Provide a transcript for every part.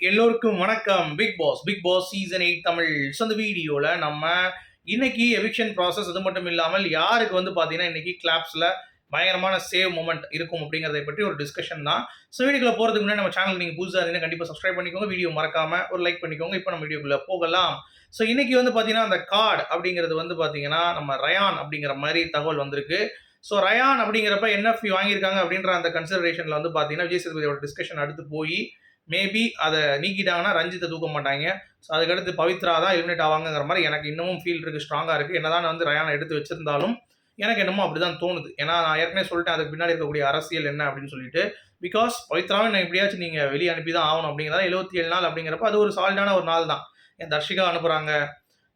எல்லோருக்கும் வணக்கம். Bigg Boss season 8 Tamil. இந்த வீடியோல நம்ம இன்னைக்கு எவிக்ஷன் ப்ராசஸ் அது மட்டும் இல்லாமல் யாருக்கு பார்த்தீங்கன்னா இன்னைக்கு கிளாப்ஸ்ல பயங்கரமான சேவ் மூமெண்ட் இருக்கும் அப்படிங்கிறத பற்றி ஒரு டிஸ்கஷன் தான். ஸோ வீடியோக்குள்ள போகிறதுக்கு முன்னாடி நம்ம சேனல் நீங்கள் புதுசாக இருந்தீங்கன்னா கண்டிப்பாக சப்ஸ்கிரைப் பண்ணிக்கோங்க. வீடியோ மறக்காம ஒரு லைக் பண்ணிக்கோங்க. இப்போ நம்ம வீடியோக்குள்ள போகலாம். ஸோ இன்னைக்கு பார்த்தீங்கன்னா அந்த கார்டு அப்படிங்கிறது பார்த்தீங்கன்னா நம்ம ரயான் அப்படிங்கிற மாதிரி தகவல் வந்திருக்கு. ஸோ ரயான் அப்படிங்கிறப்ப என்எஃப்இ வாங்கியிருக்காங்க அப்படின்ற அந்த கன்சிடரேஷனில் பார்த்தீங்கன்னா விஜய் சேதுபதியோட டிஸ்கஷன் அடுத்து போய் மேபி அதை நீக்கிட்டாங்கன்னா ரஞ்சித்தை தூக்க மாட்டாங்க. ஸோ அதுக்கடுத்து பவித்ரா தான் எலிமினேட் ஆவாங்கிற மாதிரி எனக்கு இன்னமும் ஃபீல் இருக்குது, ஸ்ட்ராங்காக இருக்குது. என்னதான் வந்து ரயானை எடுத்து வச்சிருந்தாலும் எனக்கு என்னமோ அப்படி தான் தோணுது. ஏன்னா நான் ஏற்கனவே சொல்லிட்டேன் அதுக்கு பின்னாடி இருக்கக்கூடிய அரசியல் என்ன அப்படின்னு சொல்லிட்டு. பிகாஸ் பவித்ராவை நான் எப்படியாச்சும் நீங்கள் வெளியே அனுப்பி தான் ஆகணும் அப்படிங்கிறதா 77 நாள் அப்படிங்கிறப்ப அது ஒரு சாலிடான ஒரு நாள் தான். ஏன் தர்ஷிகா அனுப்புகிறாங்க,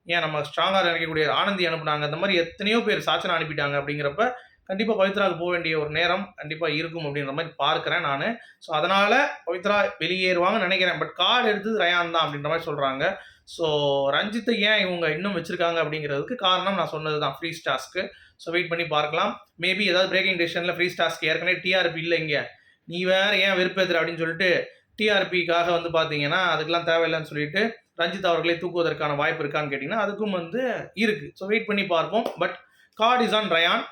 ஏன் நம்ம ஸ்ட்ராங்காக நினைக்கக்கூடிய ஆனந்தி அனுப்புனாங்க, இந்த மாதிரி எத்தனையோ பேர் சாச்சனை அனுப்பிட்டாங்க அப்படிங்கிறப்ப கண்டிப்பாக பவித்ராவுக்கு போக வேண்டிய ஒரு நேரம் கண்டிப்பாக இருக்கும் அப்படின்ற மாதிரி பார்க்குறேன் நான். ஸோ அதனால் பவித்ரா வெளியேறுவாங்கன்னு நினைக்கிறேன். பட் கார்டு எடுத்தது ரயான் தான் அப்படின்ற மாதிரி சொல்கிறாங்க. ஸோ ரஞ்சித்தை ஏன் இவங்க இன்னும் வச்சுருக்காங்க அப்படிங்கிறதுக்கு காரணம் நான் சொன்னது தான், ஃப்ரீ டாஸ்க்கு. ஸோ வெயிட் பண்ணி பார்க்கலாம். மேபி ஏதாவது பிரேக்கிங் டெசிஷனில் ஃப்ரீ டாஸ்க்கு ஏற்கனவே டிஆர்பி இல்லை, இங்கே நீ வேறு ஏன் வெறுப்பேற்றுற அப்படின்னு சொல்லிட்டு டிஆர்பிக்காக பார்த்தீங்கன்னா அதுக்கெல்லாம் தேவையில்லைன்னு சொல்லிட்டு ரஞ்சித் அவர்களை தூக்குவதற்கான வாய்ப்பு இருக்கான்னு கேட்டிங்கன்னா அதுக்கும் இருக்குது. ஸோ வெயிட் பண்ணி பார்ப்போம். But card is on rayon.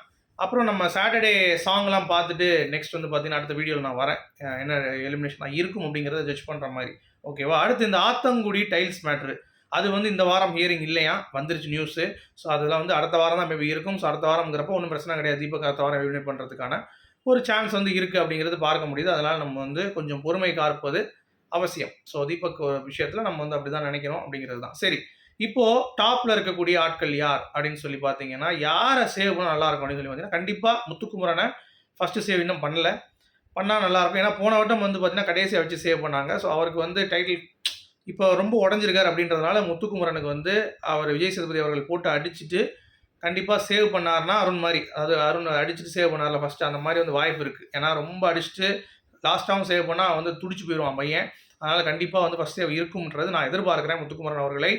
அப்புறம் நம்ம சாட்டர்டே சாங்லாம் பார்த்துட்டு நெக்ஸ்ட் பார்த்தீங்கன்னா அடுத்த வீடியோவில் நான் வரேன், என்ன எலிமினேஷன் இருக்கும் அப்படிங்கிறத ஜட்ஜ் பண்ணுற மாதிரி. ஓகேவா? அடுத்து இந்த ஆத்தங்குடி டைல்ஸ் மேட்ரு அது இந்த வாரம் ஹியரிங் இல்லையா, வந்துருச்சு நியூஸு. ஸோ அதெல்லாம் அடுத்த வாரம் தான் மேபி இருக்கும். ஸோ அடுத்த வாரம்ங்கிறப்ப ஒன்றும் பிரச்சனை கிடையாது. தீபக் அடுத்த வாரம் எலிமினேட் பண்ணுறதுக்கான ஒரு சான்ஸ் இருக்குது அப்படிங்கிறது பார்க்க முடியுது. அதனால் நம்ம கொஞ்சம் பொறுமை காப்பது அவசியம். ஸோ தீபக் விஷயத்தில் நம்ம அப்படி தான் நினைக்கிறோம் அப்படிங்கிறது தான். சரி, இப்போ டாப்ல இருக்கக்கூடிய ஆட்கள் யார் அப்படின்னு சொல்லி பார்த்தீங்கன்னா யாரை சேவ் பண்ணால் நல்லா இருக்கும் அப்படின்னு சொல்லி பார்த்தீங்கன்னா கண்டிப்பாக முத்துக்குமரனை ஃபர்ஸ்ட் சேவ் இன்னும் பண்ணால் நல்லாயிருக்கும். ஏன்னா போன வட்டம் பார்த்தீங்கன்னா கடைசியாக வச்சு சேவ் பண்ணாங்க. ஸோ அவருக்கு டைட்டில் இப்போ ரொம்ப உடஞ்சிருக்காரு அப்படின்றதுனால முத்துக்குமரனுக்கு அவர் விஜய் சேதுபதி அவர்கள் போட்டு அடிச்சுட்டு கண்டிப்பாக சேவ் பண்ணார்னா அருண் மாதிரி, அதாவது அருண் அடிச்சுட்டு சேவ் பண்ணார்ல ஃபஸ்ட்டு, அந்த மாதிரி வாய்ப்பு இருக்குது. ஏன்னா ரொம்ப அடிச்சுட்டு லாஸ்ட்டாகவும் சேவ் பண்ணால் துடிச்சு போயிடுவான் பையன். அதனால் கண்டிப்பாக ஃபஸ்ட் சேவ் இருக்கும்ன்றது நான் எதிர்பார்க்குறேன் முத்துக்குமரன் அவர்களை.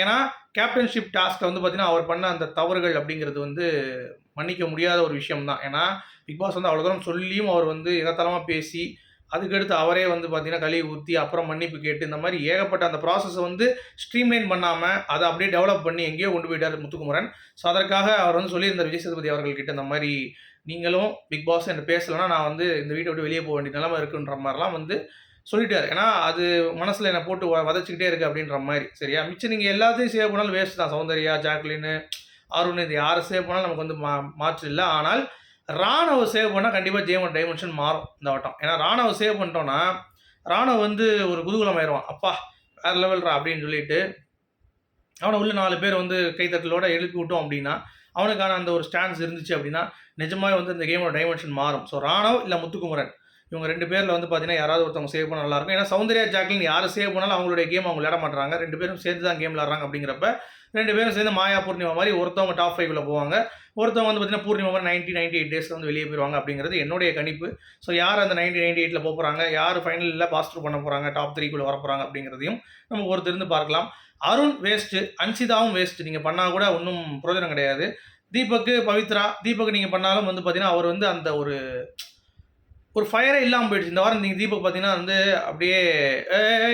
ஏன்னா கேப்டன்ஷிப் டாஸ்க்கில் பார்த்தீங்கன்னா அவர் பண்ண அந்த தவறுகள் அப்படிங்கிறது மன்னிக்க முடியாத ஒரு விஷயம் தான். ஏன்னா பிக் பாஸ் அவ்வளோ தூரம் சொல்லியும் அவர் எகத்தலமாக பேசி அதுக்கடுத்து அவரே பார்த்தீங்கன்னா கழுவி ஊற்றி அப்புறம் மன்னிப்பு கேட்டு இந்த மாதிரி ஏகப்பட்ட அந்த ப்ராசஸை ஸ்ட்ரீம்லைன் பண்ணாமல் அதை அப்படியே டெவலப் பண்ணி எங்கேயோ கொண்டு போயிட்டார் முத்துக்குமரன். ஸோ அதற்காக அவர் சொல்லியிருந்தார் விஜய் சேதுபதி அவர்கள்கிட்ட, இந்த மாதிரி நீங்களும் பிக் பாஸ் என்ன பேசலைன்னா நான் இந்த வீட்டை விட்டு வெளியே போக வேண்டிய நிலைமை இருக்குன்ற மாதிரிலாம் சொல்லிட்டார். ஏன்னா அது மனசில் என்னை போட்டு வதச்சிக்கிட்டே இருக்குது அப்படின்ற மாதிரி. சரியா? மிச்சம் நீங்கள் எல்லாத்தையும் சேவ் பண்ணாலும் வேஸ்ட் தான். சௌந்தர்யா, ஜாக்லின், அருண், இது யாரை சேவ் பண்ணாலும் நமக்கு மாற்று இல்லை. ஆனால் ராணவ சேவ் பண்ணால் கண்டிப்பாக ஜேமன் டைமென்ஷன் மாறும் இந்த வட்டம். ஏன்னா ராணவ சேவ் பண்ணிட்டோன்னா ராணவ் ஒரு குதூகலம் ஆயிடுவான். அப்பா வேறு லெவல்ரா அப்படின்னு சொல்லிட்டு அவனை உள்ள 4 பேர் கைத்தட்டலோடு எழுப்பி விட்டோம் அப்படின்னா அவனுக்கான அந்த ஒரு ஸ்டாண்ட்ஸ் இருந்துச்சு அப்படின்னா நிஜமாக இந்த கேமோட டைமென்ஷன் மாறும். ஸோ ராணவ் இல்லை முத்துக்குமரன் இவங்க 2 பேரில் பார்த்தீங்கன்னா யாராவது ஒருத்தவங்க சேவ் பண்ண நல்லாயிருக்கும். ஏன்னா சௌந்தர்யா, ஜாக்லின் யார் சேவ் பண்ணாலும் அவங்களுடைய கேம் அவங்க விளையாட மாட்டாங்க. 2 பேரும் சேர்ந்து தான் கேம் விளாட்றாங்க. அப்படிங்கிறப்ப 2 பேரும் சேர்ந்து மாயா, பூர்ணிமா மாதிரி ஒருத்தவங்க டாப் 5ல் போவாங்க. ஒருத்தவங்க பார்த்தீங்கன்னா பூர்ணிமா மாதிரி 98 டேஸில் வெளியே போயிடுவாங்க அப்படிங்கிறது என்னுடைய கணிப்பு. ஸோ யார் அந்த 98ல் போகிறாங்க, யார் ஃபைனலில் பாஸ் த்ரூ பண்ண போகிறாங்க, டாப் 3க்குள்ளே வர போகிறாங்க அப்படிங்கிறதையும் நம்ம ஒருத்தருந்து பார்க்கலாம். அருண் வேஸ்ட்டு, அன்சிதாவும் வேஸ்ட்டு. நீங்கள் பண்ணால் கூட ஒன்றும் பிரயோஜனம் கிடையாது. தீபக், பவித்ரா, தீபக் நீங்கள் பண்ணாலும் பார்த்தீங்கன்னா அவர் அந்த ஒரு ஃபயரே இல்லாமல் போயிடுச்சு. இந்த வாரம் நீங்கள் தீபக் பார்த்தீங்கன்னா அப்படியே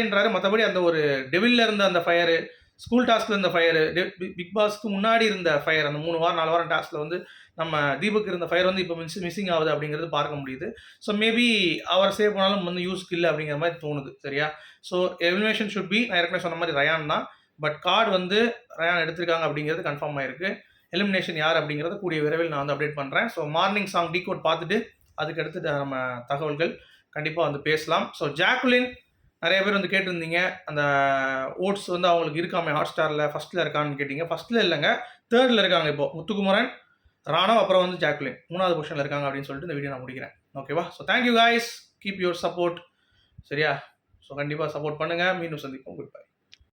ஏன்றாரு. மற்றபடி அந்த ஒரு டெவிலில் இருந்த அந்த ஃபயரு, ஸ்கூல் டாஸ்கில் இருந்த ஃபயரு, பிக் பாஸ்க்கு முன்னாடி இருந்த ஃபயர், அந்த 3 வாரம் 4 வாரம் டாஸ்கில் நம்ம தீபக் இருந்த ஃபயர் இப்போ மிஸ்ஸிங் ஆகுது அப்படிங்கிறது பார்க்க முடியுது. ஸோ மேபி அவர் சேவ் பண்ணாலும் யூஸ்க்கு இல்லை அப்படிங்கிற மாதிரி தோணுது. சரியா? ஸோ எலிமினேஷன் ஷுட் பி, நான் ஏற்கனவே சொன்ன மாதிரி ரயான் தான். பட் கார்டு ரயான் எடுத்திருக்காங்க அப்படிங்கிறது கன்ஃபார்ம் ஆயிருக்கு. எலிமினேஷன் யார் அப்படிங்கிறத கூடிய விரைவில் நான் அப்டேட் பண்ணுறேன். ஸோ மார்னிங் சாங் டீகோட் பார்த்துட்டு அதுக்கடுத்து நம்ம தகவல்கள் கண்டிப்பாக பேசலாம். ஸோ ஜாக்குலின் நிறைய பேர் கேட்டிருந்தீங்க, அந்த ஓட்ஸ் அவங்களுக்கு இருக்காமல் ஹாட் ஸ்டாரில் ஃபஸ்ட்டில் இருக்கான்னு கேட்டிங்க. ஃபஸ்ட்டில் இல்லைங்க, 3rd இருக்காங்க. இப்போ முத்துக்குமரன், ராணவ், அப்புறம் ஜாக்குலின் 3வது பொசிஷனில் இருக்காங்க அப்படின்னு சொல்லிட்டு இந்த வீடியோ நான் முடிக்கிறேன். ஓகேவா? So thank you guys, keep your support. சரியா? ஸோ கண்டிப்பாக சப்போர்ட் பண்ணுங்கள். மீண்டும் சந்திப்போம். Good bye.